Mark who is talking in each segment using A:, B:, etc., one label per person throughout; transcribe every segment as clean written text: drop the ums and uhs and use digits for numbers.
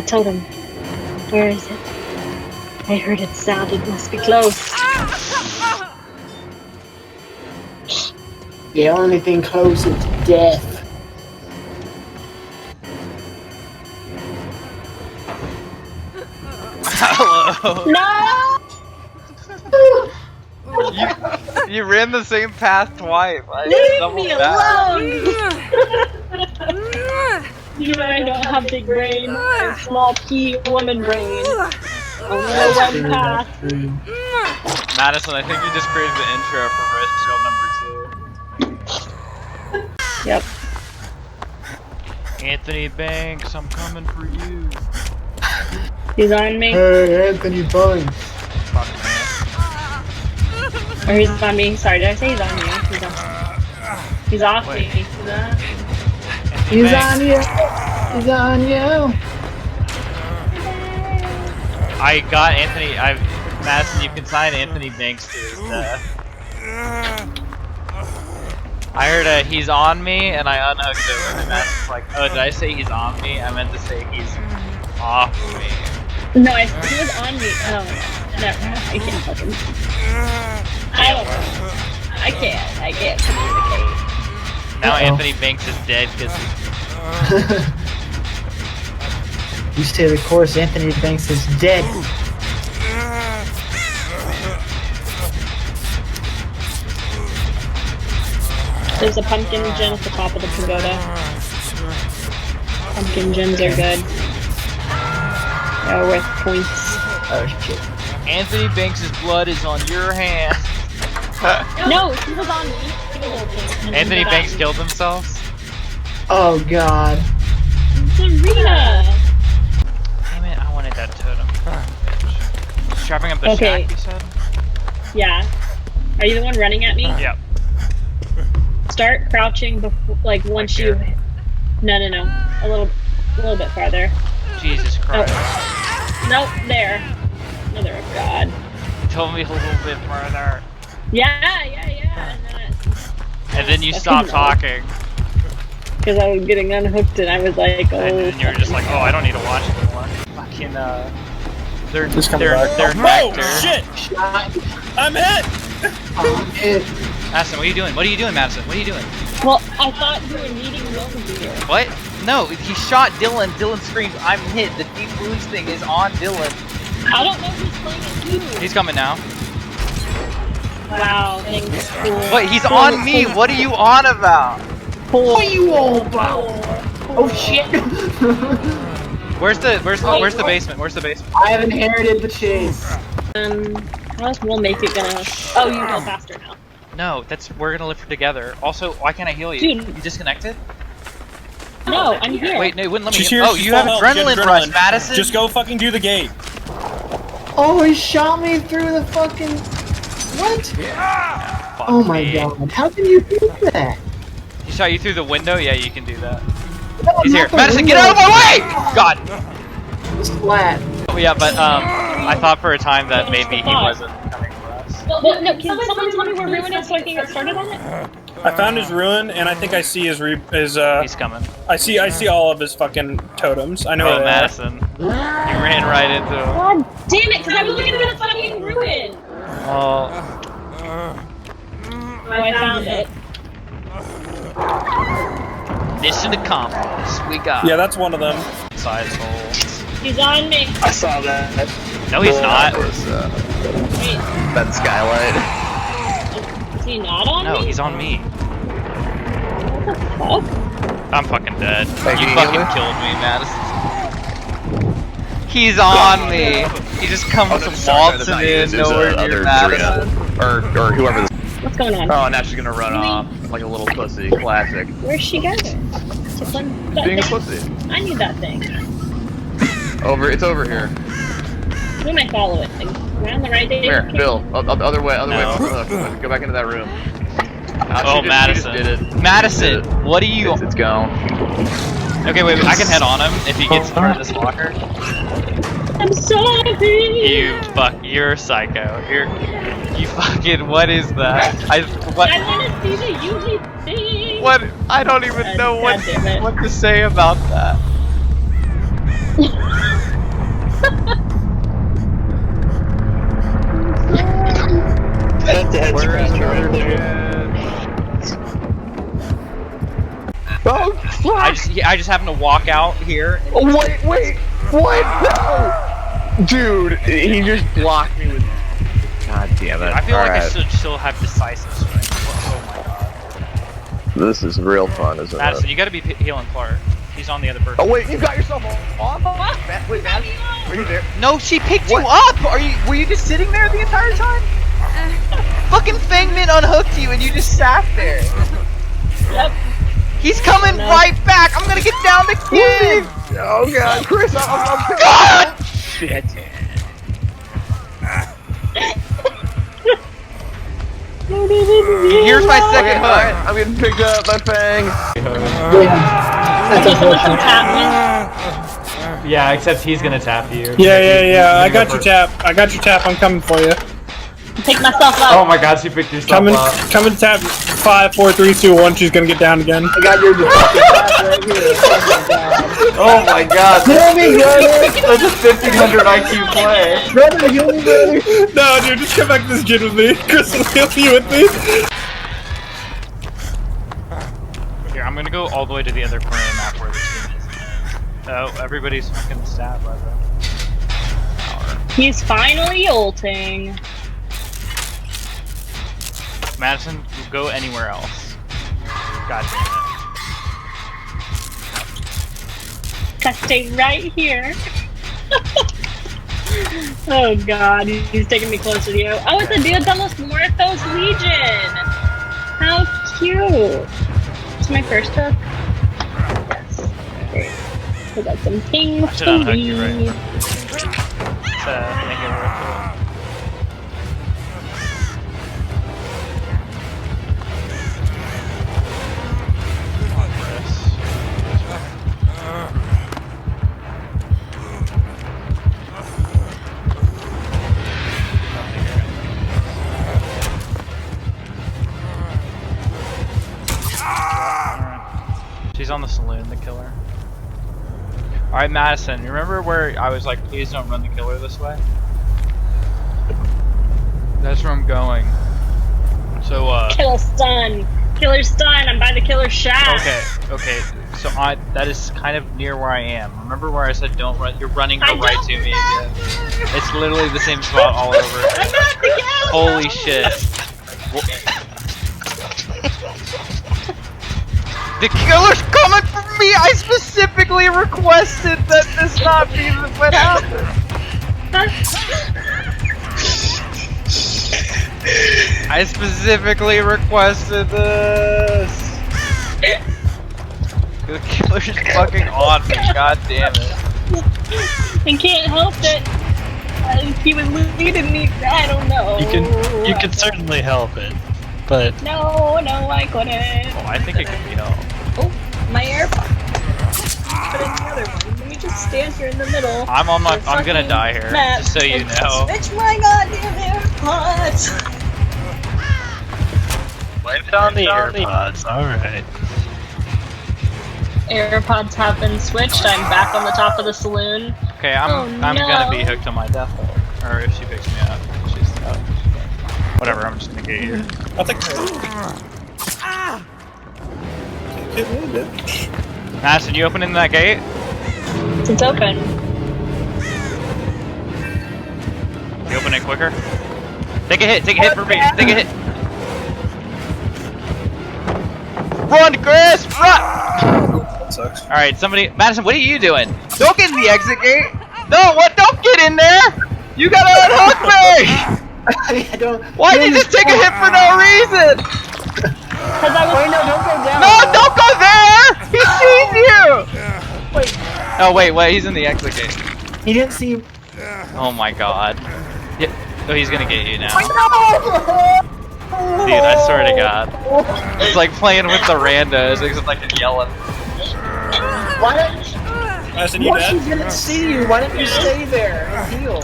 A: Totem. Where is it? I heard it sound. It must be close.
B: The only thing closer to death.
C: Hello.
A: No!
C: You ran the same path twice.
A: Leave me alone! You know I don't have big brain. I have small pea woman brain. Only one path.
C: Madison, I think you just created the intro for Risk Drill number 2.
A: Yep.
C: Anthony Banks, I'm coming for you.
A: He's on me.
B: Hey, Anthony Banks.
C: Fuck man.
A: Or he's on me. Sorry, did I say he's on you? He's off
C: Wait.
A: me.
B: He's on you. He's on you.
C: I got Anthony. Madison, you can sign Anthony Banks to his death. I heard he's on me, and I unhooked him, and Madison's like, oh, did I say he's on me? I meant to say he's off me.
A: No, he was on me. Oh, no, I can't touch him. I don't know. I can't communicate.
C: Now Anthony Banks is dead because
B: You say the chorus, Anthony Banks is dead.
A: There's a pumpkin gem at the top of the pagoda. Pumpkin gems are good. They're worth points.
B: Oh shit.
C: Anthony Banks' blood is on your hand.
A: No, he was on me. He was ulting.
C: Anthony Banks killed himself?
B: Oh god.
A: Serena!
C: Damn it, I wanted that totem. Strapping up the
A: Okay.
C: shack, you said?
A: Yeah. Are you the one running at me?
C: Yep.
A: Start crouching before, like once you. No. A little bit farther.
C: Jesus Christ.
A: Oh. Nope, there. Mother of God.
C: You told me a little bit further.
A: Yeah.
C: And then you stopped talking.
A: Because I was getting unhooked and I was like, oh.
C: And then you were just like, oh, I don't need to watch anymore. Fucking, they're
B: Just come back.
C: back there.
D: Oh shit! I'm hit!
B: Oh, man.
C: Madison, what are you doing? What are you doing, Madison? What are you doing?
A: Well, I thought you were needing milk here.
C: What? No, he shot Dylan. Dylan screams, I'm hit. The deep wounds thing is on Dylan.
A: I don't know who's playing it too.
C: He's coming now.
A: Wow, thanks. Cool.
C: What? He's on me. What are you on about?
A: Cool.
B: What are you all about? Oh shit!
C: Where's the basement? Where's the basement?
B: I have inherited the chase.
A: How else we'll make it gonna? Oh, you go faster now.
C: No, we're gonna live together. Also, why can't I heal you?
A: Dude.
C: You disconnected?
A: No, I'm here.
C: Wait, no, it wouldn't let me.
D: She's
C: Heal.
D: here,
C: Oh,
D: she's
C: you have
D: full health,
C: adrenaline
D: she has
C: rush,
D: adrenaline.
C: Madison.
D: Just go fucking do the gate.
B: Oh, he shot me through the fucking. What?
C: Fuck
B: Oh my
C: me.
B: god! How can you do that?
C: He shot you through the window? Yeah, you can do that.
B: No,
C: He's
B: not
C: here.
B: the
C: Madison, get
B: window.
C: out of my way! God.
B: It's flat.
C: Oh, yeah, but I thought for a time that maybe he wasn't coming for us.
A: Well, no, can someone tell me where Ruin is so I can get started on it?
D: I found his ruin, and I think I see his
C: He's coming.
D: I see all of his fucking totems. I know
C: Oh,
D: where they are.
C: Madison. You ran right into him.
A: God damn it, because I was looking for the fucking Ruin!
C: Oh,
A: Oh, I found it.
C: mission accomplished. We got
D: Yeah, that's one of them.
C: side holes.
A: He's on me.
E: I saw that.
C: No, he's not.
E: That was
A: Wait,
E: Ben Skylight.
A: is he not on
C: No,
A: me?
C: he's on me.
A: What the fuck?
C: I'm fucking dead.
E: Hey,
C: You
E: can you
C: fucking
E: heal me?
C: killed me, Madison. He's on me. He just comes waltzing in nowhere near Madison.
E: Or whoever this.
A: What's going on?
E: Oh, now she's gonna run off like a little pussy. Classic.
A: Where's she going? That
E: Being a
A: thing?
E: pussy.
A: I need that thing.
E: It's over here.
A: Who am I following? Around the right day?
E: Here, Bill. Other way.
D: No.
E: Go back into that room.
C: Oh, Madison.
E: She just did it.
C: Madison, what are you?
E: It's gone.
C: Okay, wait, I can head on him if he gets through this locker.
A: I'm sorry!
C: You're psycho. You fucking, what is that?
A: I want to see the Yugi thing!
C: What? I don't even know
A: God damn it.
C: what to say about that.
B: Head scratcher right there. Oh,
C: I just happened to walk out here.
E: Oh, wait, what? No! Dude, he just blocked me with. God damn it!
C: I feel like I
E: Alright.
C: should still have decisive strength. Oh my god.
E: This is real fun, isn't
C: Madison,
E: it?
C: you gotta be healing Clark. He's on the other person.
E: Oh wait, you got yourself off? Wait, Madison, were you there?
C: No, she picked you up! Were you just sitting there the entire time? Fucking Fangman unhooked you and you just sat there.
A: Yep.
C: He's coming right back! I'm gonna get down the kid!
E: Oh god, Chris, I'm
C: God!
E: Shit.
C: Here's my second hook.
E: Alright, I'm getting picked up by Fang.
B: That's unfortunate.
F: Yeah, except he's gonna tap you.
D: Yeah. I got your tap. I'm coming for you.
A: Pick myself up.
F: Oh my god, she picked yourself
D: Coming
F: up.
D: tap. 5, 4, 3, 2, 1. She's gonna get down again.
B: I got your fucking back right here.
F: Oh my god.
B: Heal me, brother!
F: That's a 1500 IQ play.
B: Brother, heal me, brother!
D: No, dude, just come back to this gym with me. Chris will heal you with me.
C: Here, I'm gonna go all the way to the other corner of the map where the team is. Oh, everybody's fucking stabbed by the tower.
A: He's finally ulting.
C: Madison, go anywhere else. God damn
A: Gotta stay right here. Oh god, he's taking me closer to you. Oh, it's a Diodalos Muertos Legion! How cute! It's my first hook. Yes. Great. We got some ping
C: I should unhook you, right?
A: speed.
C: To make it worth it. Come on, Chris. She's on the saloon, the killer. Alright, Madison, you remember where I was like, please don't run the killer this way? That's where I'm going. So,
A: Kill stun! Killer stun! I'm by the killer shack!
C: okay. So that is kind of near where I am. Remember where I said don't run? You're running
A: I
C: right
A: don't
C: to me again. It's literally the same spot all over.
A: I got the kill!
C: Holy shit. The killer's coming for me! I specifically requested that this not be what happened. I specifically requested this. The killer's fucking on me, god damn it.
A: I can't help it. He was leading me. I don't know.
G: You can certainly help it, but
A: No, I couldn't.
C: Oh, I think it could be helped.
A: Oh, my AirPod. Put in the other one. Let me just stand here in the middle.
C: I'm gonna die here,
A: Map.
C: just so you know.
A: Switch my goddamn AirPods.
G: blame it on the AirPods. Alright.
A: AirPods have been switched. I'm back on the top of the saloon.
C: Okay, I'm gonna be hooked on my death hook. Or if she picks me up, she's out. Whatever, I'm just gonna get you.
D: I'll take her. Hit me, bitch.
C: Madison, you opening that gate?
A: It's open.
C: You open it quicker? Take a hit for me, take a hit! Run, Chris! Run!
D: That sucks.
C: Alright, somebody, Madison, what are you doing? Don't get in the exit gate! No, what? Don't get in there! You gotta unhook me!
B: I don't.
C: Why did you just take a hit for no reason?
A: Cause I was.
B: Wait, no, don't go down.
C: No, don't go there! He sees you!
B: Wait,
C: Oh, wait, he's in the exit gate.
B: he didn't see.
C: Oh my god. Yeah. Oh, he's gonna get you now.
B: No!
C: Dude, I swear to god. It's like playing with the randos, except like yelling.
B: Why didn't?
D: Madison, you
B: Once he
D: dead?
B: didn't see you, why didn't you stay there and heal?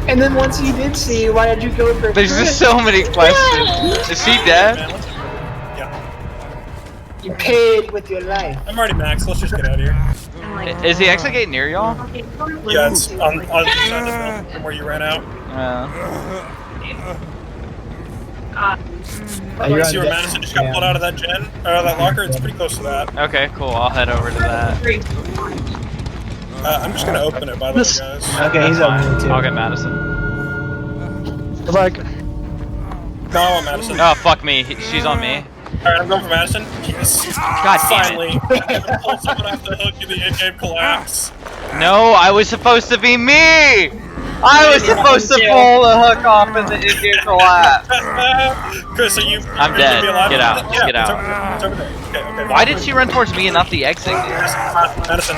B: And then once he did see you, why did you go for?
C: There's just so many questions. Is she dead?
D: Man, let's... Yeah.
B: You paid with your life.
D: I'm already maxed. Let's just get out of here.
C: Is the exit gate near y'all?
D: Yeah, it's on the side of the building from where you ran out.
B: You're
D: You
B: on
D: see where
B: deck.
D: Madison just got pulled out of that gen? Or out of that locker? It's pretty close to that.
C: Okay, cool. I'll head over to that.
D: I'm just gonna open it, by the way, guys.
B: Okay, he's
C: Fine.
B: over too.
C: I'll get Madison.
B: Good luck.
D: No, I want Madison.
C: Oh, fuck me. She's on me.
D: Alright, I'm going for Madison. Yes.
C: God damn
D: Finally. I'm gonna pull someone off the hook in the in-game collapse.
C: it. No, I was supposed to be me! I was supposed to pull the hook off in the in-game collapse.
D: Chris, are you?
C: I'm
D: are you
C: dead.
D: gonna be alive?
C: Get out.
D: Yeah,
C: Get out.
D: It's over there. Okay, okay.
C: Why did she run towards me and not the exit?
D: Madison,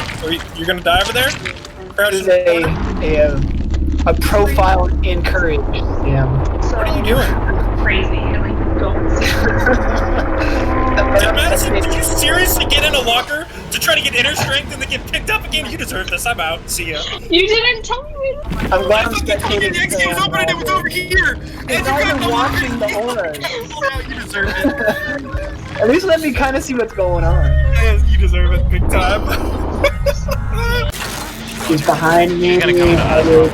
D: you're gonna die over there? Crouch.
B: This is a profile in courage. Yeah.
D: What are you doing?
A: Crazy. Like, don't see.
D: Madison, did you seriously get in a locker to try to get inner strength and then get picked up again? You deserve this. I'm out. See ya.
A: You didn't tell me.
B: I'm glad I'm
D: The fucking
B: spectating.
D: exit was open and it was over here. And you
B: not
D: got
B: even
D: the
B: watching the horror.
D: You deserve it.
B: At least let me kind of see what's going on.
D: Yeah, you deserve it, big time.
B: He's behind me.
C: He's gonna come
B: I will-